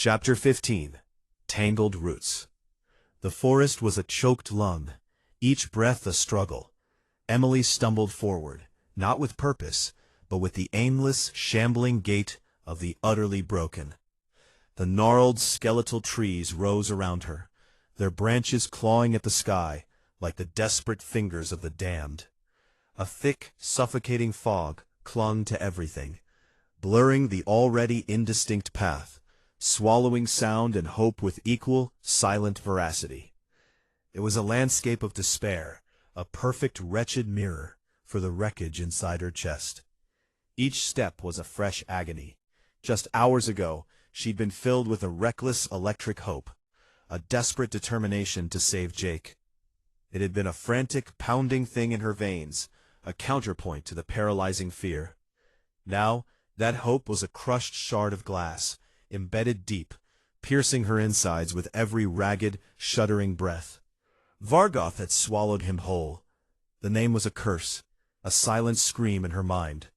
Chapter 15. Tangled Roots. The forest was a choked lung, each breath a struggle. Emily stumbled forward, not with purpose, but with the aimless, shambling gait of the utterly broken. The gnarled, skeletal trees rose around her, their branches clawing at the sky like the desperate fingers of the damned. A thick, suffocating fog clung to everything, blurring the already indistinct path, swallowing sound and hope with equal, silent veracity. It was a landscape of despair, a perfect wretched mirror for the wreckage inside her chest. Each step was a fresh agony. Just hours ago, she'd been filled with a reckless electric hope, a desperate determination to save Jake. It had been a frantic, pounding thing in her veins, a counterpoint to the paralyzing fear. Now, that hope was a crushed shard of glass, embedded deep, piercing her insides with every ragged, shuddering breath. Vargoth had swallowed him whole. The name was a curse, a silent scream in her mind.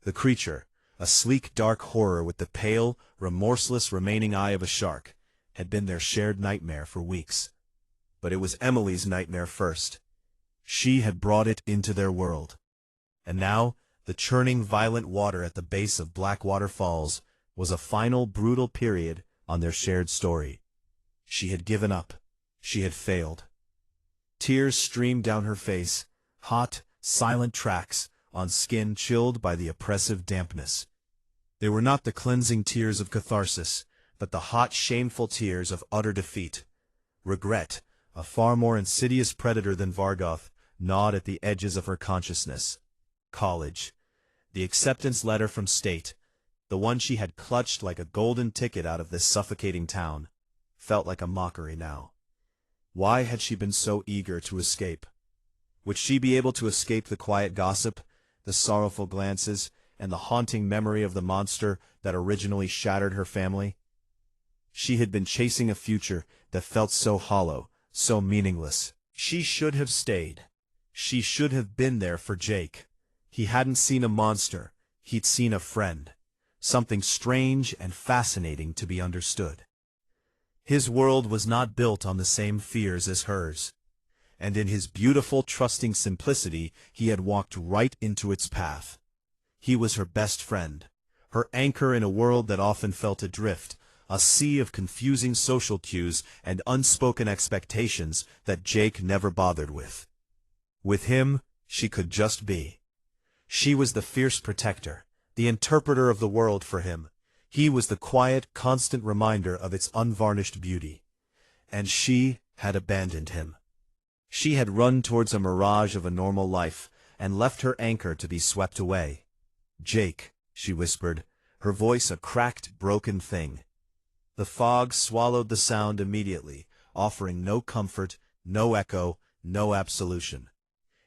The creature, a sleek dark horror with the pale, remorseless remaining eye of a shark, had been their shared nightmare for weeks. But it was Emily's nightmare first. She had brought it into their world. And now, the churning violent water at the base of Blackwater Falls was a final brutal period on their shared story. She had given up. She had failed. Tears streamed down her face, hot, silent tracks on skin chilled by the oppressive dampness. They were not the cleansing tears of catharsis, but the hot, shameful tears of utter defeat. Regret, a far more insidious predator than Vargoth, gnawed at the edges of her consciousness. College. The acceptance letter from State, the one she had clutched like a golden ticket out of this suffocating town, felt like a mockery now. Why had she been so eager to escape? Would she be able to escape the quiet gossip, the sorrowful glances, and the haunting memory of the monster that originally shattered her family? She had been chasing a future that felt so hollow, so meaningless. She should have stayed. She should have been there for Jake. He hadn't seen a monster, he'd seen a friend, something strange and fascinating to be understood. His world was not built on the same fears as hers, and in his beautiful, trusting simplicity he had walked right into its path. He was her best friend, her anchor in a world that often felt adrift, a sea of confusing social cues and unspoken expectations that Jake never bothered with. With him, she could just be. She was the fierce protector, the interpreter of the world for him. He was the quiet, constant reminder of its unvarnished beauty. And she had abandoned him. She had run towards a mirage of a normal life, and left her anchor to be swept away. "Jake," she whispered, her voice a cracked, broken thing. The fog swallowed the sound immediately, offering no comfort, no echo, no absolution.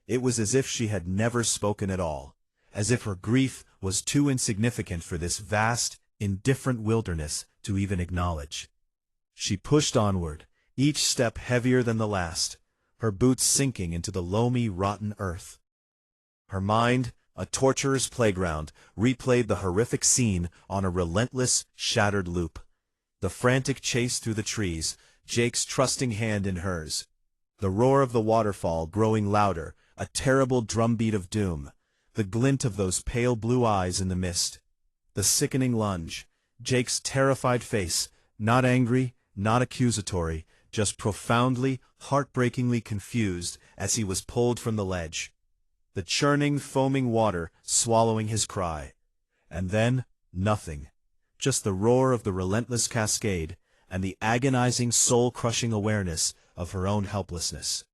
It was as if she had never spoken at all, as if her grief was too insignificant for this vast, indifferent wilderness to even acknowledge. She pushed onward, each step heavier than the last, her boots sinking into the loamy, rotten earth. Her mind, a torturer's playground, replayed the horrific scene on a relentless, shattered loop. The frantic chase through the trees, Jake's trusting hand in hers. The roar of the waterfall growing louder, a terrible drumbeat of doom. The glint of those pale blue eyes in the mist. The sickening lunge. Jake's terrified face, not angry, not accusatory, just profoundly, heartbreakingly confused as he was pulled from the ledge. The churning, foaming water swallowing his cry. And then, nothing. Just the roar of the relentless cascade, and the agonizing, soul-crushing awareness of her own helplessness.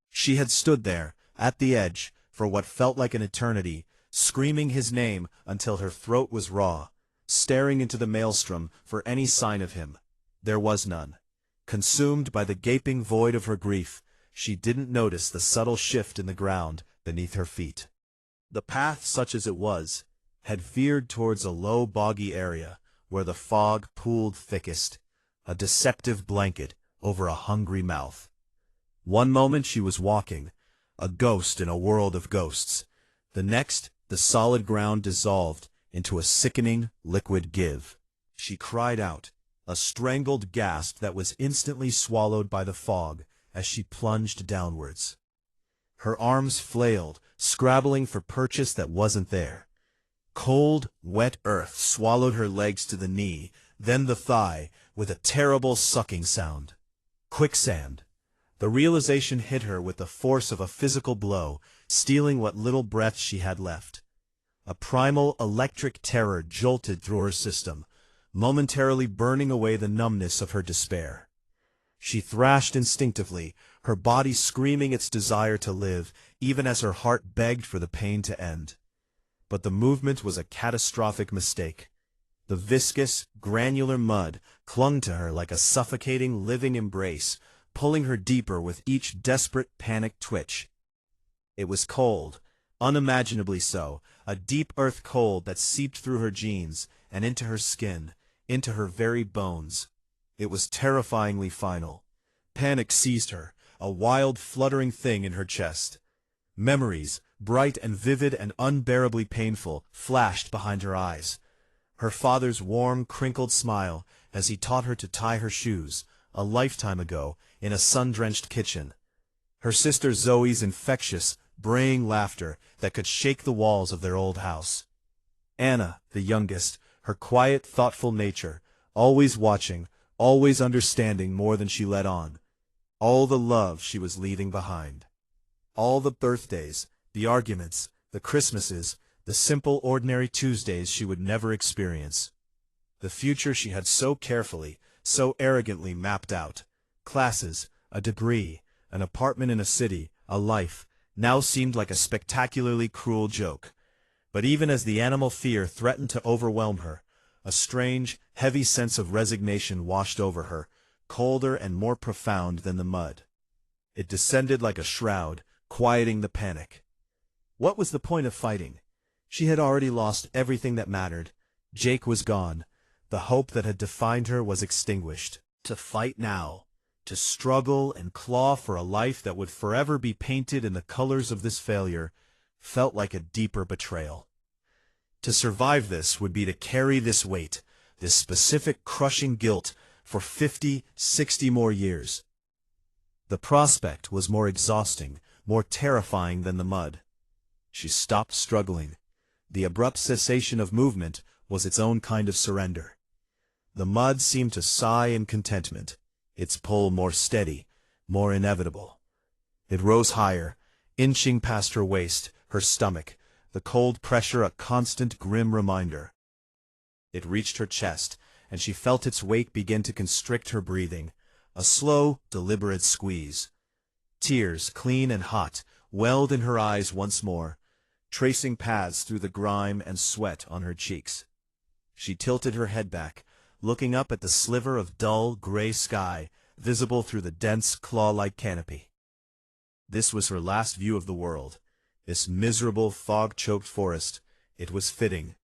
She had stood there, at the edge, for what felt like an eternity, screaming his name until her throat was raw, staring into the maelstrom for any sign of him. There was none. Consumed by the gaping void of her grief, she didn't notice the subtle shift in the ground beneath her feet. The path, such as it was, had veered towards a low, boggy area where the fog pooled thickest, a deceptive blanket over a hungry mouth. One moment she was walking, a ghost in a world of ghosts. The next, the solid ground dissolved into a sickening, liquid give. She cried out, A strangled gasp that was instantly swallowed by the fog as she plunged downwards. Her arms flailed, scrabbling for purchase that wasn't there. Cold, wet earth swallowed her legs to the knee, then the thigh, with a terrible sucking sound. Quicksand. The realization hit her with the force of a physical blow, stealing what little breath she had left. A primal electric terror jolted through her system, momentarily burning away the numbness of her despair. She thrashed instinctively, her body screaming its desire to live, even as her heart begged for the pain to end. But the movement was a catastrophic mistake. The viscous, granular mud clung to her like a suffocating, living embrace, pulling her deeper with each desperate, panicked twitch. It was cold, unimaginably so, a deep earth cold that seeped through her jeans and into her skin, into her very bones. It was terrifyingly final. Panic seized her, a wild, fluttering thing in her chest. Memories, bright and vivid and unbearably painful, flashed behind her eyes. Her father's warm, crinkled smile as he taught her to tie her shoes, a lifetime ago, in a sun-drenched kitchen. Her sister Zoe's infectious, braying laughter that could shake the walls of their old house. Anna, the youngest, her quiet, thoughtful nature, always watching, always understanding more than she let on. All the love she was leaving behind. All the birthdays, the arguments, the Christmases, the simple, ordinary Tuesdays she would never experience. The future she had so carefully, so arrogantly mapped out. Classes, a degree, an apartment in a city, a life, now seemed like a spectacularly cruel joke. But even as the animal fear threatened to overwhelm her, a strange, heavy sense of resignation washed over her, colder and more profound than the mud. It descended like a shroud, quieting the panic. What was the point of fighting? She had already lost everything that mattered. Jake was gone. The hope that had defined her was extinguished. To fight now, to struggle and claw for a life that would forever be painted in the colors of this failure, felt like a deeper betrayal. To survive this would be to carry this weight, this specific crushing guilt, for 50, 60 more years. The prospect was more exhausting, more terrifying than the mud. She stopped struggling. The abrupt cessation of movement was its own kind of surrender. The mud seemed to sigh in contentment, its pull more steady, more inevitable. It rose higher, inching past her waist, her stomach, the cold pressure a constant grim reminder. It reached her chest, and she felt its weight begin to constrict her breathing, a slow, deliberate squeeze. Tears, clean and hot, welled in her eyes once more, tracing paths through the grime and sweat on her cheeks. She tilted her head back, looking up at the sliver of dull, gray sky, visible through the dense, claw-like canopy. This was her last view of the world, this miserable, fog-choked forest. It was fitting.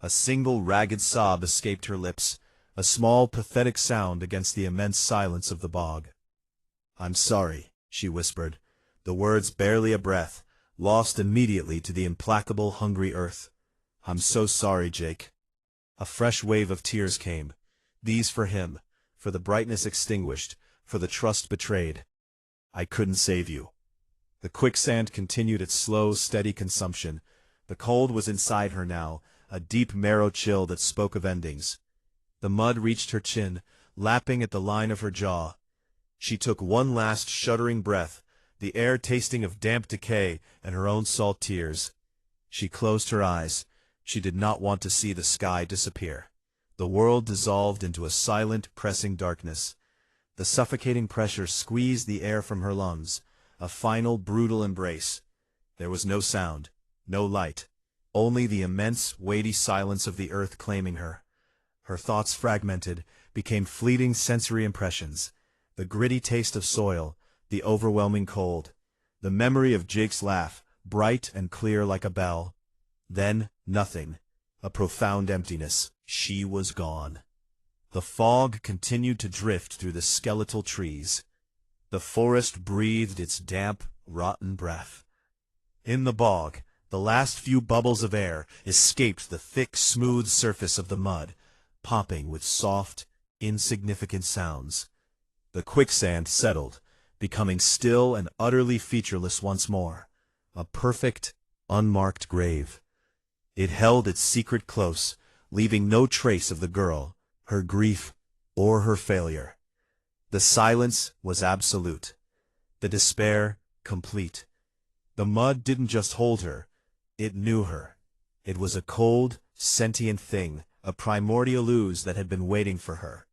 A single ragged sob escaped her lips, a small, pathetic sound against the immense silence of the bog. "I'm sorry," she whispered, the words barely a breath, lost immediately to the implacable, hungry earth. "I'm so sorry, Jake." A fresh wave of tears came, these for him, for the brightness extinguished, for the trust betrayed. "I couldn't save you." The quicksand continued its slow, steady consumption. The cold was inside her now, a deep marrow chill that spoke of endings. The mud reached her chin, lapping at the line of her jaw. She took one last shuddering breath, the air tasting of damp decay and her own salt tears. She closed her eyes. She did not want to see the sky disappear. The world dissolved into a silent, pressing darkness. The suffocating pressure squeezed the air from her lungs, a final, brutal embrace. There was no sound, no light, only the immense, weighty silence of the earth claiming her. Her thoughts fragmented, became fleeting sensory impressions. The gritty taste of soil, the overwhelming cold, the memory of Jake's laugh, bright and clear like a bell. Then, nothing, a profound emptiness. She was gone. The fog continued to drift through the skeletal trees. The forest breathed its damp, rotten breath. In the bog, the last few bubbles of air escaped the thick, smooth surface of the mud, popping with soft, insignificant sounds. The quicksand settled, becoming still and utterly featureless once more, a perfect, unmarked grave. It held its secret close, leaving no trace of the girl, her grief, or her failure. The silence was absolute. The despair, complete. The mud didn't just hold her, it knew her. It was a cold, sentient thing, a primordial ooze that had been waiting for her.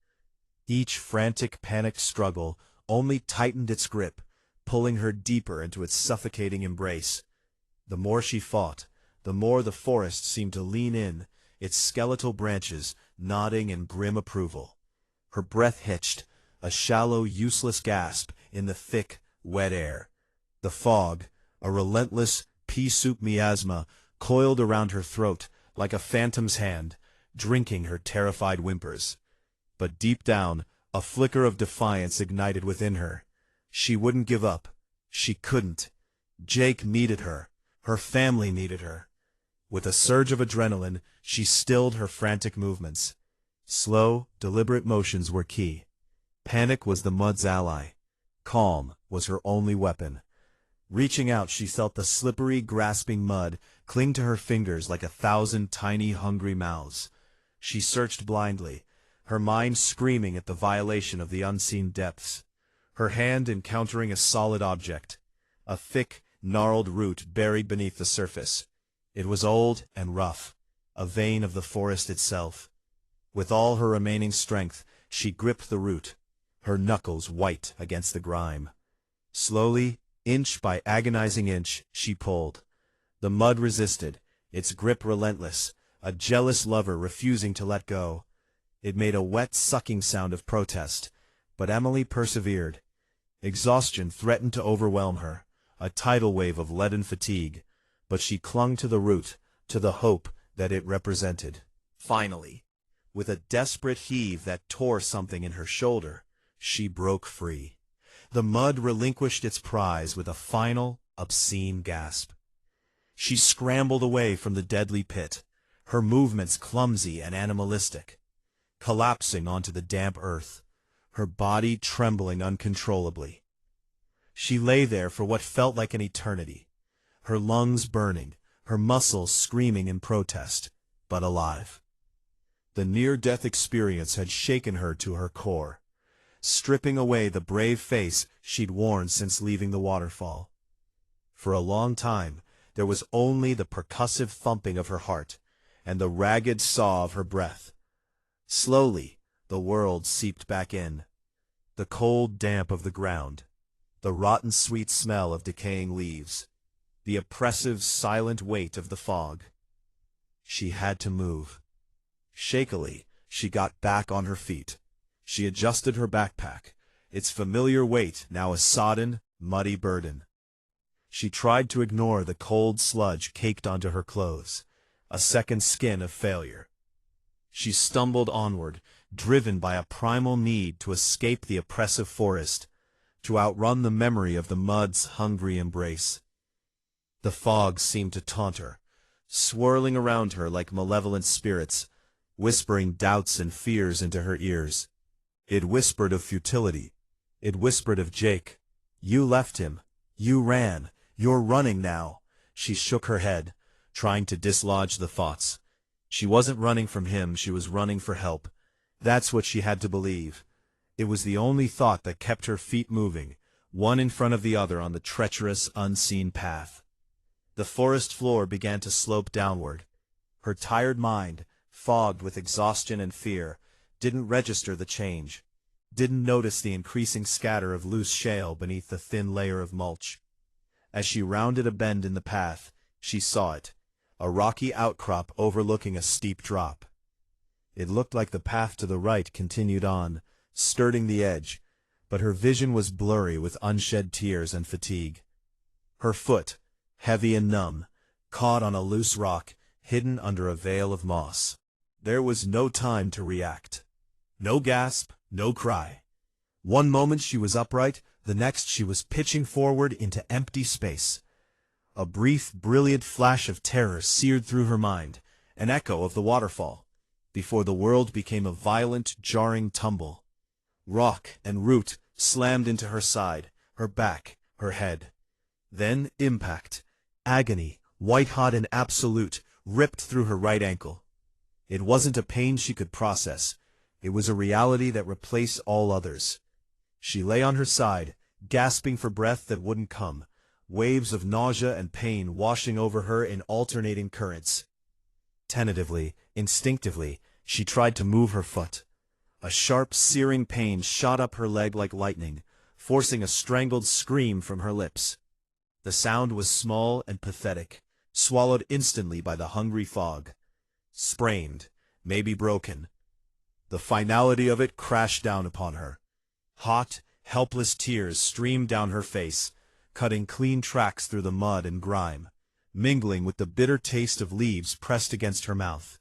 Each frantic, panicked struggle only tightened its grip, pulling her deeper into its suffocating embrace. The more she fought, the more the forest seemed to lean in, its skeletal branches nodding in grim approval. Her breath hitched, a shallow, useless gasp in the thick, wet air. The fog, a relentless, pea-soup miasma, coiled around her throat like a phantom's hand, drinking her terrified whimpers. But deep down, a flicker of defiance ignited within her. She wouldn't give up. She couldn't. Jake needed her. Her family needed her. With a surge of adrenaline, she stilled her frantic movements. Slow, deliberate motions were key. Panic was the mud's ally. Calm was her only weapon. Reaching out, she felt the slippery, grasping mud cling to her fingers like 1,000 tiny, hungry mouths. She searched blindly, her mind screaming at the violation of the unseen depths. Her hand encountering a solid object, a thick, gnarled root buried beneath the surface. It was old and rough, a vein of the forest itself. With all her remaining strength, she gripped the root, her knuckles white against the grime. Slowly, inch by agonizing inch, she pulled. The mud resisted, its grip relentless, a jealous lover refusing to let go. It made a wet, sucking sound of protest, but Emily persevered. Exhaustion threatened to overwhelm her, a tidal wave of leaden fatigue, but she clung to the root, to the hope that it represented. Finally, with a desperate heave that tore something in her shoulder, she broke free. The mud relinquished its prize with a final, obscene gasp. She scrambled away from the deadly pit, her movements clumsy and animalistic, collapsing onto the damp earth, her body trembling uncontrollably. She lay there for what felt like an eternity, her lungs burning, her muscles screaming in protest, but alive. The near-death experience had shaken her to her core, stripping away the brave face she'd worn since leaving the waterfall. For a long time, there was only the percussive thumping of her heart and the ragged saw of her breath. Slowly, the world seeped back in. The cold damp of the ground, the rotten sweet smell of decaying leaves, the oppressive silent weight of the fog. She had to move. Shakily, she got back on her feet. She adjusted her backpack, its familiar weight now a sodden, muddy burden. She tried to ignore the cold sludge caked onto her clothes, a second skin of failure. She stumbled onward, driven by a primal need to escape the oppressive forest, to outrun the memory of the mud's hungry embrace. The fog seemed to taunt her, swirling around her like malevolent spirits, whispering doubts and fears into her ears. It whispered of futility. It whispered of Jake. You left him. You ran. You're running now. She shook her head, trying to dislodge the thoughts. She wasn't running from him, she was running for help. That's what she had to believe. It was the only thought that kept her feet moving, one in front of the other on the treacherous, unseen path. The forest floor began to slope downward. Her tired mind, fogged with exhaustion and fear, didn't register the change, didn't notice the increasing scatter of loose shale beneath the thin layer of mulch. As she rounded a bend in the path, she saw it, a rocky outcrop overlooking a steep drop. It looked like the path to the right continued on, skirting the edge, but her vision was blurry with unshed tears and fatigue. Her foot, heavy and numb, caught on a loose rock, hidden under a veil of moss. There was no time to react. No gasp, no cry. One moment she was upright, the next she was pitching forward into empty space. A brief, brilliant flash of terror seared through her mind, an echo of the waterfall. before the world became a violent, jarring tumble. Rock and root slammed into her side, her back, her head. Then impact, agony, white-hot and absolute, ripped through her right ankle. It wasn't a pain she could process. It was a reality that replaced all others. She lay on her side, gasping for breath that wouldn't come, waves of nausea and pain washing over her in alternating currents. Tentatively, instinctively, she tried to move her foot. A sharp, searing pain shot up her leg like lightning, forcing a strangled scream from her lips. The sound was small and pathetic, swallowed instantly by the hungry fog. Sprained, maybe broken. The finality of it crashed down upon her. Hot, helpless tears streamed down her face, cutting clean tracks through the mud and grime, mingling with the bitter taste of leaves pressed against her mouth.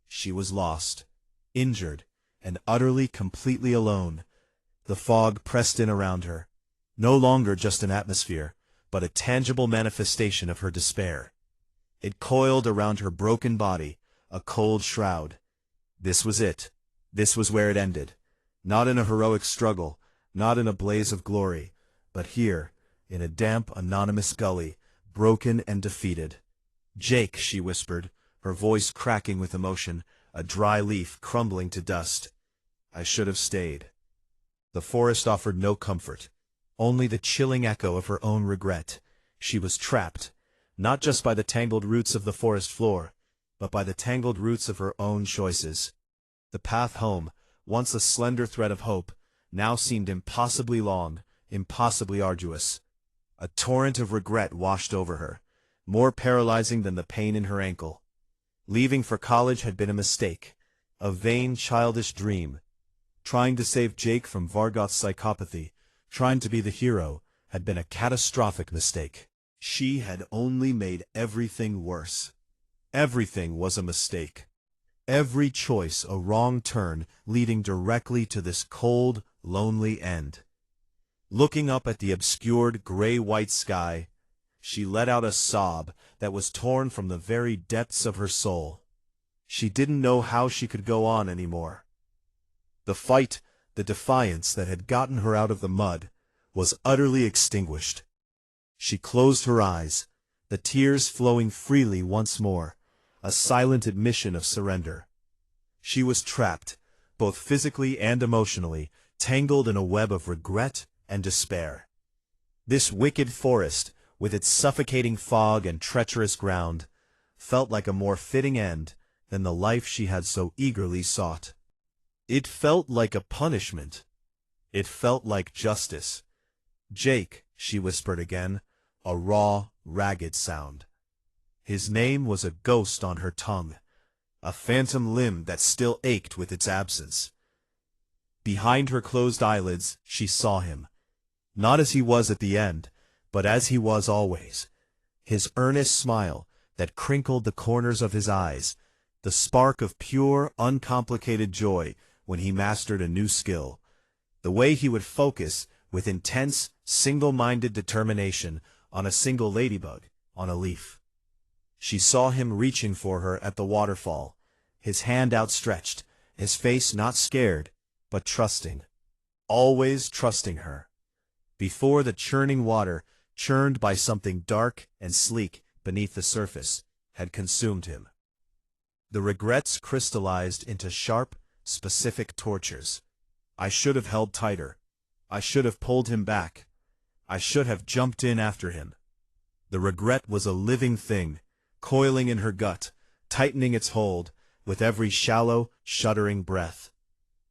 She was lost, injured, and utterly, completely alone. The fog pressed in around her, no longer just an atmosphere, but a tangible manifestation of her despair. It coiled around her broken body, a cold shroud. This was it. This was where it ended. Not in a heroic struggle, not in a blaze of glory, but here, in a damp, anonymous gully, broken and defeated. "Jake," she whispered, her voice cracking with emotion, a dry leaf crumbling to dust. "I should have stayed." The forest offered no comfort, only the chilling echo of her own regret. She was trapped, not just by the tangled roots of the forest floor, but by the tangled roots of her own choices. The path home, once a slender thread of hope, now seemed impossibly long, impossibly arduous. A torrent of regret washed over her, more paralyzing than the pain in her ankle. Leaving for college had been a mistake, a vain, childish dream. Trying to save Jake from Vargoth's psychopathy, trying to be the hero, had been a catastrophic mistake. She had only made everything worse. Everything was a mistake. Every choice a wrong turn leading directly to this cold, lonely end. Looking up at the obscured, gray-white sky, she let out a sob that was torn from the very depths of her soul. She didn't know how she could go on anymore. The fight, the defiance that had gotten her out of the mud, was utterly extinguished. She closed her eyes, the tears flowing freely once more, a silent admission of surrender. She was trapped, both physically and emotionally, tangled in a web of regret and despair. This wicked forest, with its suffocating fog and treacherous ground, felt like a more fitting end than the life she had so eagerly sought. It felt like a punishment. It felt like justice. "Jake," she whispered again, a raw, ragged sound. His name was a ghost on her tongue, a phantom limb that still ached with its absence. Behind her closed eyelids, she saw him. Not as he was at the end, but as he was always. His earnest smile that crinkled the corners of his eyes, the spark of pure, uncomplicated joy when he mastered a new skill, the way he would focus with intense, single-minded determination on a single ladybug, on a leaf. She saw him reaching for her at the waterfall, his hand outstretched, his face not scared, but trusting. Always trusting her. Before the churning water, churned by something dark and sleek beneath the surface, had consumed him. The regrets crystallized into sharp, specific tortures. I should have held tighter. I should have pulled him back. I should have jumped in after him. The regret was a living thing, coiling in her gut, tightening its hold, with every shallow, shuddering breath.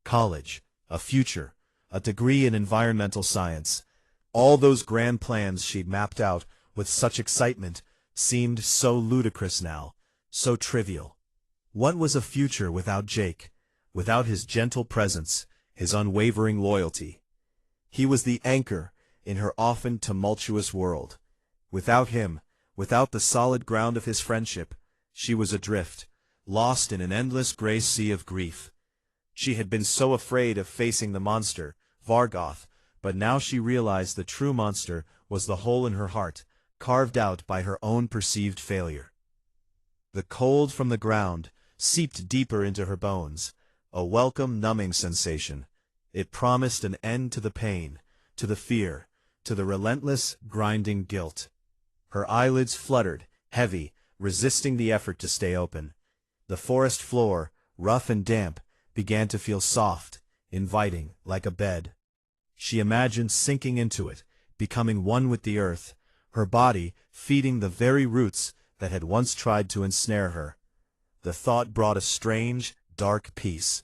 College, a future, a degree in environmental science, all those grand plans she'd mapped out with such excitement seemed so ludicrous now, so trivial. What was a future without Jake, without his gentle presence, his unwavering loyalty? He was the anchor in her often tumultuous world. Without him, without the solid ground of his friendship, she was adrift, lost in an endless gray sea of grief. She had been so afraid of facing the monster, Vargoth, but now she realized the true monster was the hole in her heart, carved out by her own perceived failure. The cold from the ground, seeped deeper into her bones, a welcome numbing sensation. It promised an end to the pain, to the fear, to the relentless, grinding guilt. Her eyelids fluttered, heavy, resisting the effort to stay open. The forest floor, rough and damp, began to feel soft, inviting, like a bed. She imagined sinking into it, becoming one with the earth, her body feeding the very roots that had once tried to ensnare her. The thought brought a strange, dark peace.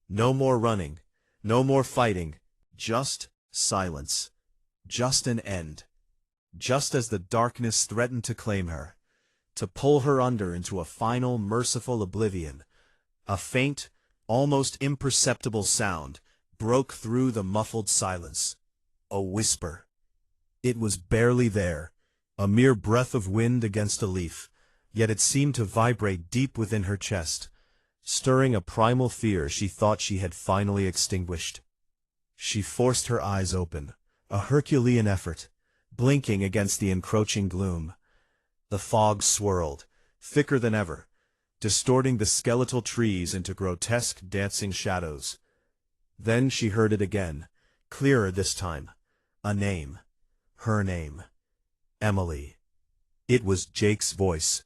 No more running, no more fighting, just silence. Just an end. Just as the darkness threatened to claim her, to pull her under into a final, merciful oblivion, a faint, almost imperceptible sound broke through the muffled silence. A whisper. It was barely there, a mere breath of wind against a leaf, yet it seemed to vibrate deep within her chest, stirring a primal fear she thought she had finally extinguished. She forced her eyes open, a Herculean effort, blinking against the encroaching gloom. The fog swirled, thicker than ever, distorting the skeletal trees into grotesque dancing shadows. Then she heard it again, clearer this time. A name. Her name. Emily. It was Jake's voice,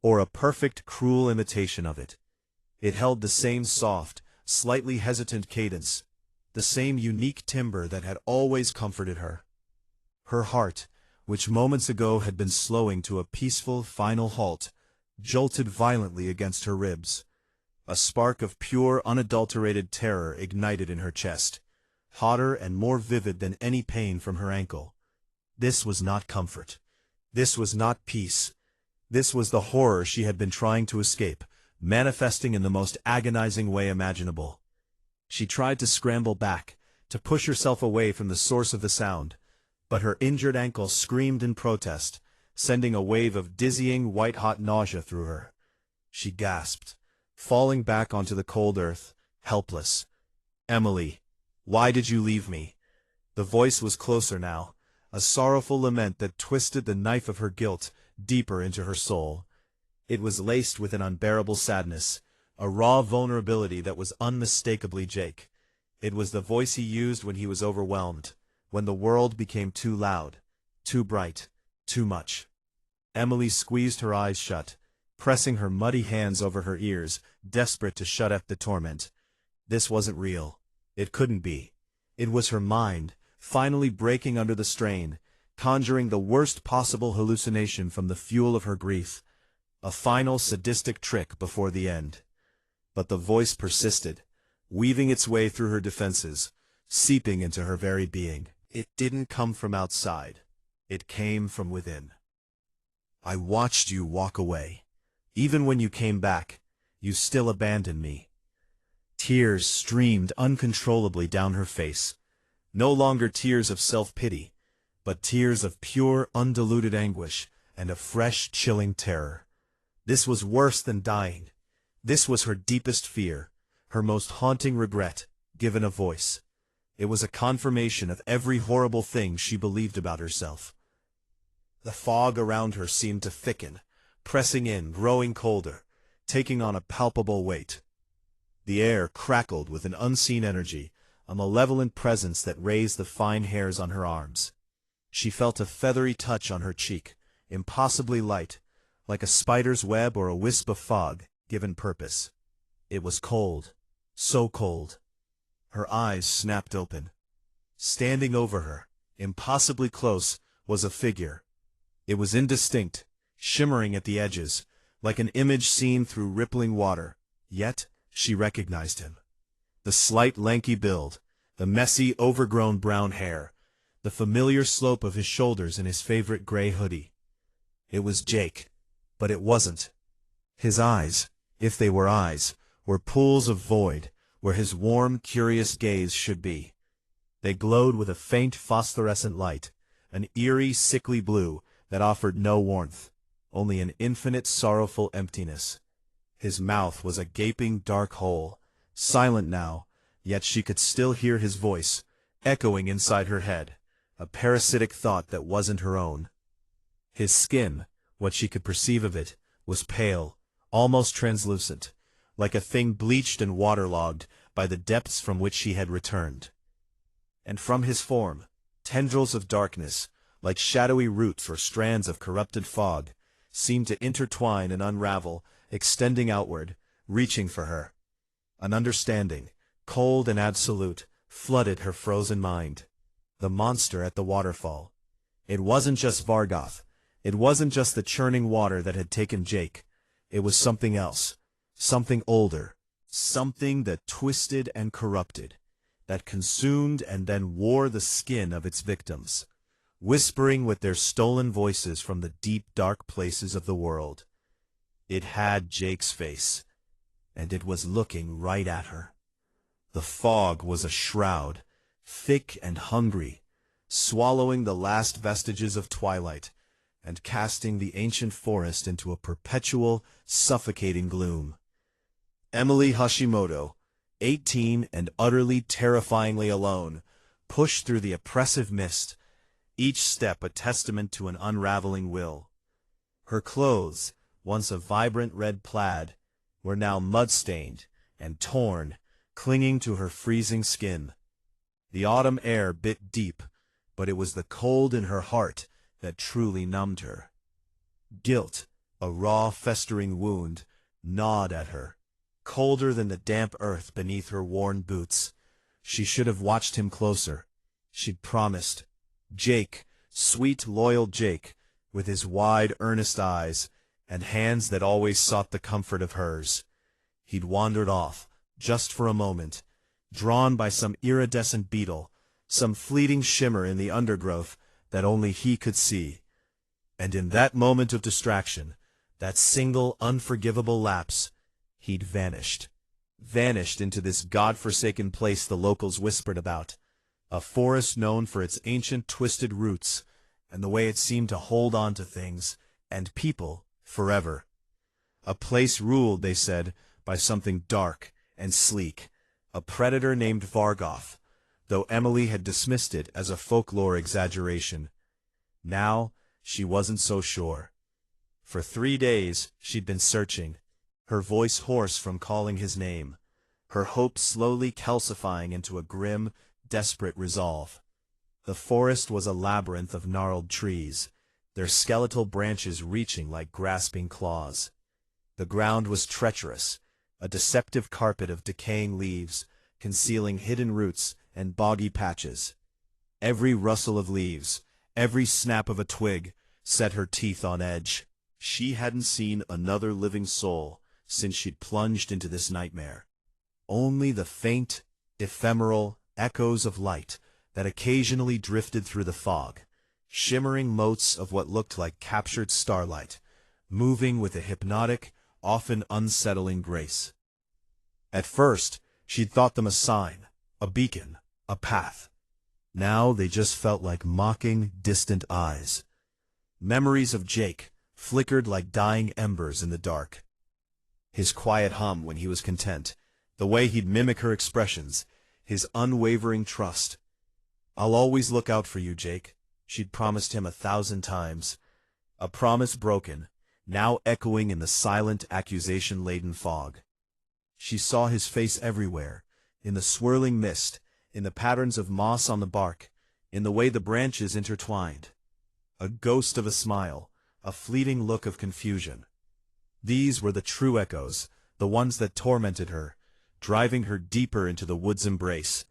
or a perfect, cruel imitation of it. It held the same soft, slightly hesitant cadence, the same unique timbre that had always comforted her. Her heart, which moments ago had been slowing to a peaceful, final halt, jolted violently against her ribs. A spark of pure, unadulterated terror ignited in her chest, hotter and more vivid than any pain from her ankle. This was not comfort. This was not peace. This was the horror she had been trying to escape, manifesting in the most agonizing way imaginable. She tried to scramble back, to push herself away from the source of the sound, but her injured ankle screamed in protest, sending a wave of dizzying, white-hot nausea through her. She gasped, falling back onto the cold earth, helpless. "Emily, why did you leave me?" The voice was closer now, a sorrowful lament that twisted the knife of her guilt deeper into her soul. It was laced with an unbearable sadness, a raw vulnerability that was unmistakably Jake. It was the voice he used when he was overwhelmed, when the world became too loud, too bright, too much. Emily squeezed her eyes shut, pressing her muddy hands over her ears, desperate to shut out the torment. This wasn't real. It couldn't be. It was her mind, finally breaking under the strain, conjuring the worst possible hallucination from the fuel of her grief. A final sadistic trick before the end. But the voice persisted, weaving its way through her defenses, seeping into her very being. It didn't come from outside. It came from within. "I watched you walk away. Even when you came back, you still abandoned me." Tears streamed uncontrollably down her face. No longer tears of self-pity, but tears of pure, undiluted anguish and a fresh, chilling terror. This was worse than dying. This was her deepest fear, her most haunting regret, given a voice. It was a confirmation of every horrible thing she believed about herself. The fog around her seemed to thicken, pressing in, growing colder, taking on a palpable weight. The air crackled with an unseen energy, a malevolent presence that raised the fine hairs on her arms. She felt a feathery touch on her cheek, impossibly light, like a spider's web or a wisp of fog, given purpose. It was cold, so cold. Her eyes snapped open. Standing over her, impossibly close, was a figure. It was indistinct, shimmering at the edges, like an image seen through rippling water, yet she recognized him. The slight lanky build, the messy, overgrown brown hair, the familiar slope of his shoulders and his favorite gray hoodie. It was Jake, but it wasn't. His eyes, if they were eyes, were pools of void, where his warm, curious gaze should be. They glowed with a faint phosphorescent light, an eerie, sickly blue that offered no warmth, only an infinite, sorrowful emptiness. His mouth was a gaping dark hole, silent now, yet she could still hear his voice, echoing inside her head, a parasitic thought that wasn't her own. His skin, what she could perceive of it, was pale, almost translucent, like a thing bleached and waterlogged by the depths from which he had returned. And from his form, tendrils of darkness, like shadowy roots or strands of corrupted fog, seemed to intertwine and unravel, extending outward, reaching for her. An understanding, cold and absolute, flooded her frozen mind. The monster at the waterfall. It wasn't just Vargoth. It wasn't just the churning water that had taken Jake. It was something else. Something older. Something that twisted and corrupted. That consumed and then wore the skin of its victims, whispering with their stolen voices from the deep dark places of the world. It had Jake's face, and it was looking right at her. The fog was a shroud, thick and hungry, swallowing the last vestiges of twilight, and casting the ancient forest into a perpetual, suffocating gloom. Emily Hashimoto, 18 and utterly terrifyingly alone, pushed through the oppressive mist, each step a testament to an unraveling will. Her clothes, once a vibrant red plaid, were now mud-stained and torn, clinging to her freezing skin. The autumn air bit deep, but it was the cold in her heart that truly numbed her. Guilt, a raw, festering wound, gnawed at her, colder than the damp earth beneath her worn boots. She should have watched him closer. She'd promised. Jake, sweet, loyal Jake, with his wide, earnest eyes, and hands that always sought the comfort of hers. He'd wandered off, just for a moment, drawn by some iridescent beetle, some fleeting shimmer in the undergrowth that only he could see. And in that moment of distraction, that single unforgivable lapse, he'd vanished. Vanished into this god-forsaken place the locals whispered about, a forest known for its ancient twisted roots, and the way it seemed to hold on to things, and people, forever. A place ruled, they said, by something dark and sleek, a predator named Vargoth, though Emily had dismissed it as a folklore exaggeration. Now, she wasn't so sure. For 3 days, she'd been searching, her voice hoarse from calling his name, her hopes slowly calcifying into a grim, desperate resolve. The forest was a labyrinth of gnarled trees, their skeletal branches reaching like grasping claws. The ground was treacherous, a deceptive carpet of decaying leaves, concealing hidden roots and boggy patches. Every rustle of leaves, every snap of a twig, set her teeth on edge. She hadn't seen another living soul since she'd plunged into this nightmare. Only the faint, ephemeral echoes of light that occasionally drifted through the fog, shimmering motes of what looked like captured starlight, moving with a hypnotic, often unsettling grace. At first, she'd thought them a sign, a beacon, a path. Now they just felt like mocking, distant eyes. Memories of Jake flickered like dying embers in the dark. His quiet hum when he was content, the way he'd mimic her expressions, his unwavering trust. "I'll always look out for you, Jake," she'd promised him 1,000 times. A promise broken, now echoing in the silent, accusation-laden fog. She saw his face everywhere, in the swirling mist, in the patterns of moss on the bark, in the way the branches intertwined. A ghost of a smile, a fleeting look of confusion. These were the true echoes, the ones that tormented her, driving her deeper into the wood's embrace.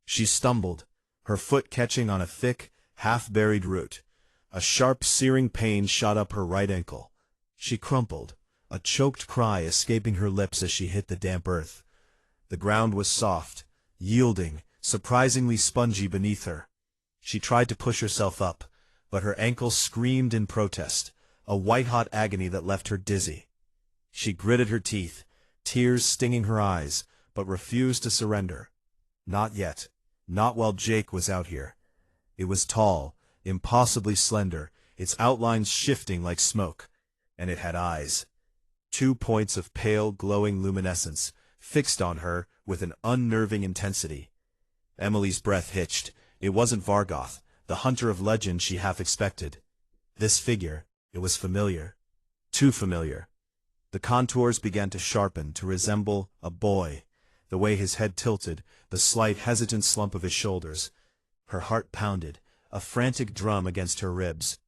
She stumbled, her foot catching on a thick, half-buried root. A sharp, searing pain shot up her right ankle. She crumpled, a choked cry escaping her lips as she hit the damp earth. The ground was soft, yielding, surprisingly spongy beneath her. She tried to push herself up, but her ankle screamed in protest, a white-hot agony that left her dizzy. She gritted her teeth, tears stinging her eyes, but refused to surrender. Not yet. Not while Jake was out here. It was tall, impossibly slender, its outlines shifting like smoke, and it had eyes. 2 points of pale, glowing luminescence, fixed on her with an unnerving intensity. Emily's breath hitched. It wasn't Vargoth, the hunter of legend she half expected. This figure, it was familiar. Too familiar. The contours began to sharpen, to resemble a boy. The way his head tilted, the slight hesitant slump of his shoulders. Her heart pounded, a frantic drum against her ribs.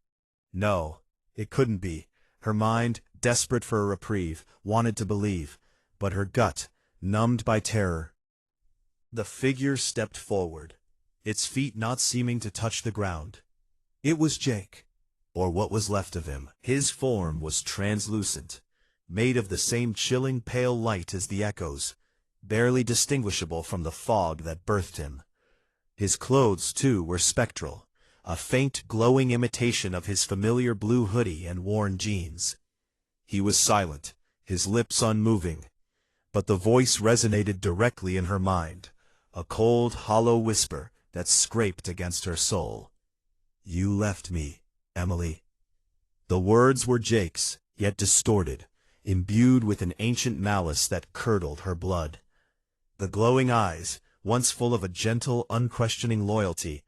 No, it couldn't be. Her mind, desperate for a reprieve, wanted to believe, but her gut, numbed by terror. The figure stepped forward, its feet not seeming to touch the ground. It was Jake, or what was left of him. His form was translucent, made of the same chilling pale light as the echoes, barely distinguishable from the fog that birthed him. His clothes, too, were spectral, a faint, glowing imitation of his familiar blue hoodie and worn jeans. He was silent, his lips unmoving, but the voice resonated directly in her mind, a cold, hollow whisper that scraped against her soul. "You left me, Emily." The words were Jake's, yet distorted, imbued with an ancient malice that curdled her blood. The glowing eyes, once full of a gentle, unquestioning loyalty,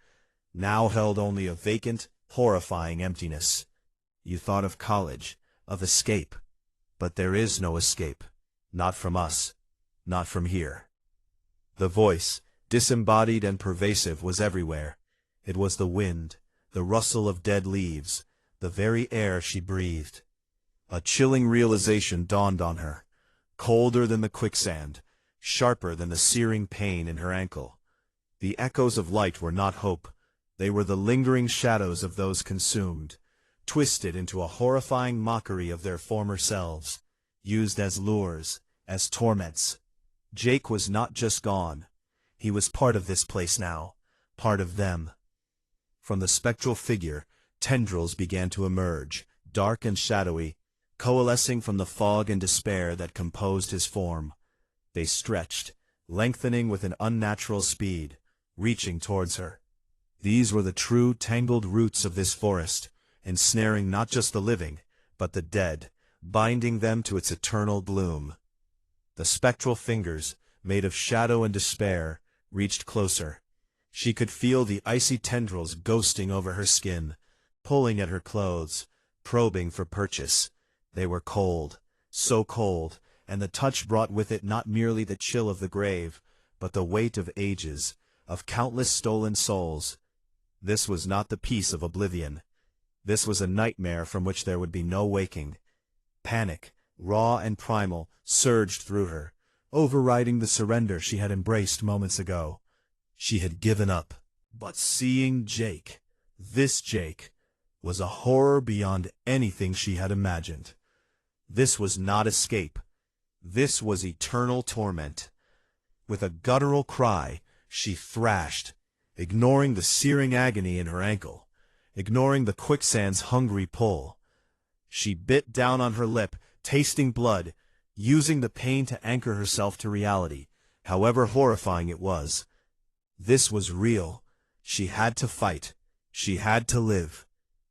now held only a vacant, horrifying emptiness. "You thought of college, of escape. But there is no escape. Not from us. Not from here." The voice, disembodied and pervasive, was everywhere. It was the wind, the rustle of dead leaves, the very air she breathed. A chilling realization dawned on her, colder than the quicksand, sharper than the searing pain in her ankle. The echoes of light were not hope. They were the lingering shadows of those consumed, twisted into a horrifying mockery of their former selves, used as lures, as torments. Jake was not just gone. He was part of this place now, part of them. From the spectral figure, tendrils began to emerge, dark and shadowy, coalescing from the fog and despair that composed his form. They stretched, lengthening with an unnatural speed, reaching towards her. These were the true tangled roots of this forest, ensnaring not just the living, but the dead, binding them to its eternal bloom. The spectral fingers, made of shadow and despair, reached closer. She could feel the icy tendrils ghosting over her skin, pulling at her clothes, probing for purchase. They were cold, so cold, and the touch brought with it not merely the chill of the grave, but the weight of ages, of countless stolen souls. This was not the peace of oblivion. This was a nightmare from which there would be no waking. Panic, raw and primal, surged through her, overriding the surrender she had embraced moments ago. She had given up. But seeing Jake, this Jake, was a horror beyond anything she had imagined. This was not escape. This was eternal torment. With a guttural cry, she thrashed, ignoring the searing agony in her ankle, ignoring the quicksand's hungry pull. She bit down on her lip, tasting blood, using the pain to anchor herself to reality, however horrifying it was. This was real. She had to fight. She had to live.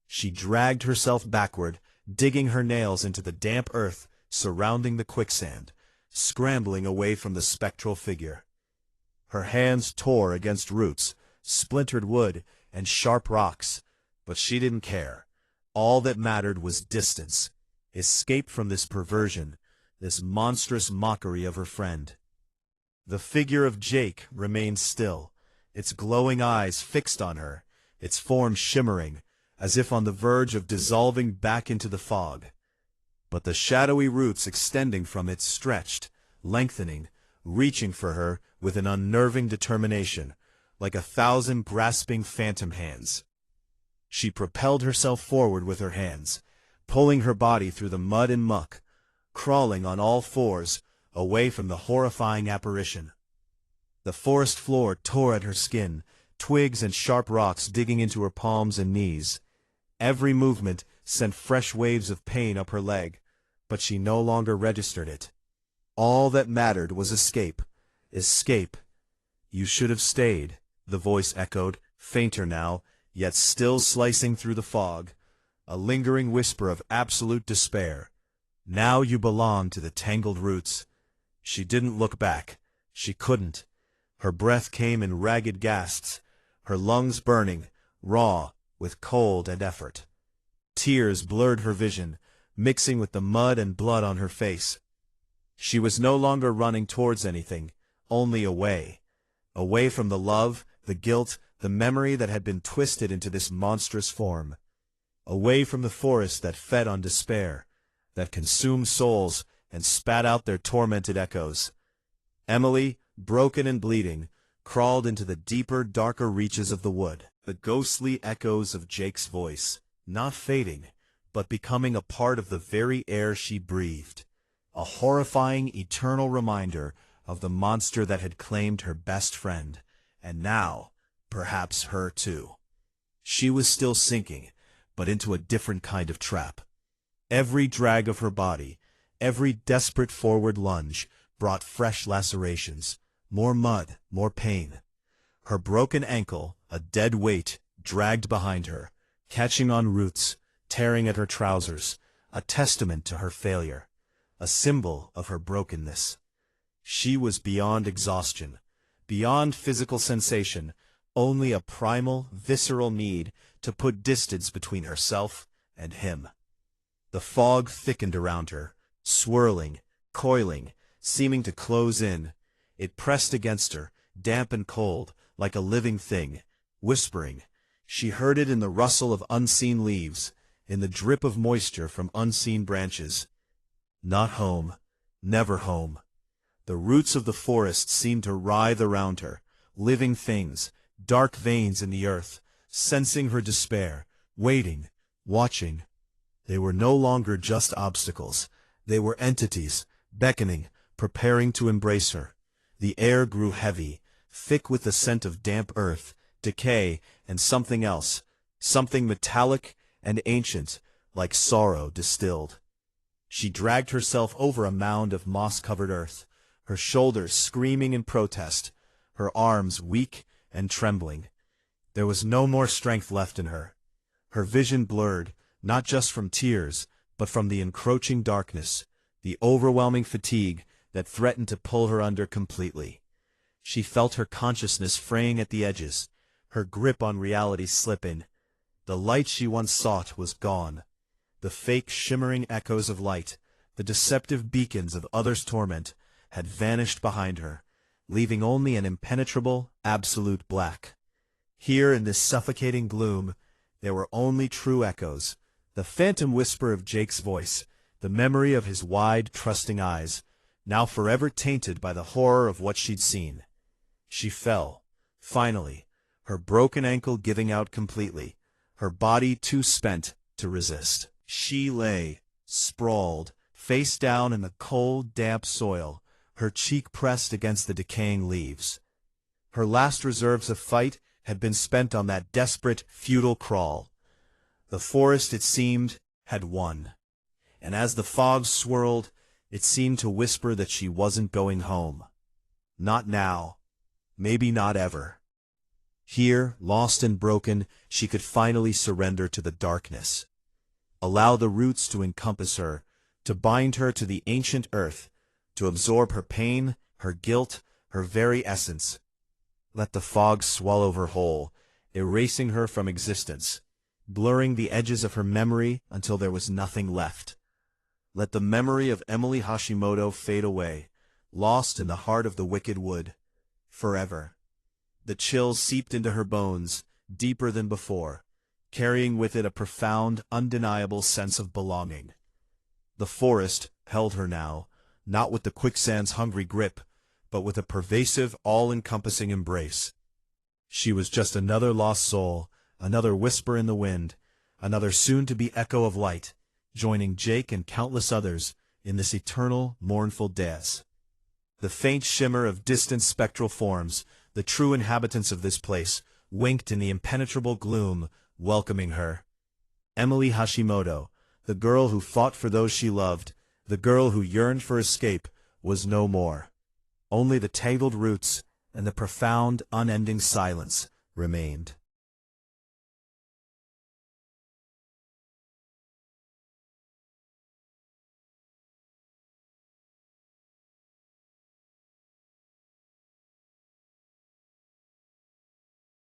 She dragged herself backward, digging her nails into the damp earth surrounding the quicksand, scrambling away from the spectral figure. Her hands tore against roots, splintered wood, and sharp rocks, but she didn't care. All that mattered was distance, escape from this perversion, this monstrous mockery of her friend. The figure of Jake remained still, its glowing eyes fixed on her, its form shimmering, as if on the verge of dissolving back into the fog. But the shadowy roots extending from it stretched, lengthening, reaching for her with an unnerving determination, like 1,000 grasping phantom hands. She propelled herself forward with her hands, pulling her body through the mud and muck, crawling on all fours, away from the horrifying apparition. The forest floor tore at her skin, twigs and sharp rocks digging into her palms and knees. Every movement sent fresh waves of pain up her leg, but she no longer registered it. All that mattered was escape. Escape. "You should have stayed," the voice echoed, fainter now, yet still slicing through the fog, a lingering whisper of absolute despair. "Now you belong to the tangled roots." She didn't look back. She couldn't. Her breath came in ragged gasps, her lungs burning, raw, with cold and effort. Tears blurred her vision, mixing with the mud and blood on her face. She was no longer running towards anything, only away. Away from the love, the guilt, the memory that had been twisted into this monstrous form. Away from the forest that fed on despair, that consumed souls and spat out their tormented echoes. Emily, broken and bleeding, crawled into the deeper, darker reaches of the wood. The ghostly echoes of Jake's voice, not fading, but becoming a part of the very air she breathed. A horrifying, eternal reminder of the monster that had claimed her best friend, and now, perhaps her too. She was still sinking, but into a different kind of trap. Every drag of her body, every desperate forward lunge, brought fresh lacerations, more mud, more pain. Her broken ankle, a dead weight, dragged behind her, catching on roots, tearing at her trousers, a testament to her failure, a symbol of her brokenness. She was beyond exhaustion, beyond physical sensation, only a primal, visceral need to put distance between herself and him. The fog thickened around her, swirling, coiling, seeming to close in. It pressed against her, damp and cold, like a living thing, whispering. She heard it in the rustle of unseen leaves, in the drip of moisture from unseen branches. Not home, never home. The roots of the forest seemed to writhe around her, living things, dark veins in the earth, sensing her despair, waiting, watching. They were no longer just obstacles. They were entities, beckoning, preparing to embrace her. The air grew heavy, thick with the scent of damp earth, decay, and something else, something metallic and ancient, like sorrow distilled. She dragged herself over a mound of moss-covered earth, her shoulders screaming in protest, her arms weak and trembling. There was no more strength left in her. Her vision blurred, not just from tears, but from the encroaching darkness, the overwhelming fatigue that threatened to pull her under completely. She felt her consciousness fraying at the edges, her grip on reality slipping. The light she once sought was gone. The fake shimmering echoes of light, the deceptive beacons of others' torment, had vanished behind her, leaving only an impenetrable, absolute black. Here in this suffocating gloom, there were only true echoes, the phantom whisper of Jake's voice, the memory of his wide, trusting eyes, now forever tainted by the horror of what she'd seen. She fell, finally, her broken ankle giving out completely, her body too spent to resist. She lay, sprawled, face down in the cold, damp soil, her cheek pressed against the decaying leaves. Her last reserves of fight had been spent on that desperate, futile crawl. The forest, it seemed, had won. And as the fog swirled, it seemed to whisper that she wasn't going home. Not now. Maybe not ever. Here, lost and broken, she could finally surrender to the darkness. Allow the roots to encompass her, to bind her to the ancient earth, to absorb her pain, her guilt, her very essence. Let the fog swallow her whole, erasing her from existence, blurring the edges of her memory until there was nothing left. Let the memory of Emily Hashimoto fade away, lost in the heart of the wicked wood, forever. The chill seeped into her bones, deeper than before, carrying with it a profound, undeniable sense of belonging. The forest held her now, not with the quicksand's hungry grip, but with a pervasive, all-encompassing embrace. She was just another lost soul, another whisper in the wind, another soon-to-be echo of light, joining Jake and countless others in this eternal, mournful dance. The faint shimmer of distant spectral forms, the true inhabitants of this place, winked in the impenetrable gloom, welcoming her. Emily Hashimoto, the girl who fought for those she loved, the girl who yearned for escape, was no more. Only the tangled roots and the profound, unending silence remained.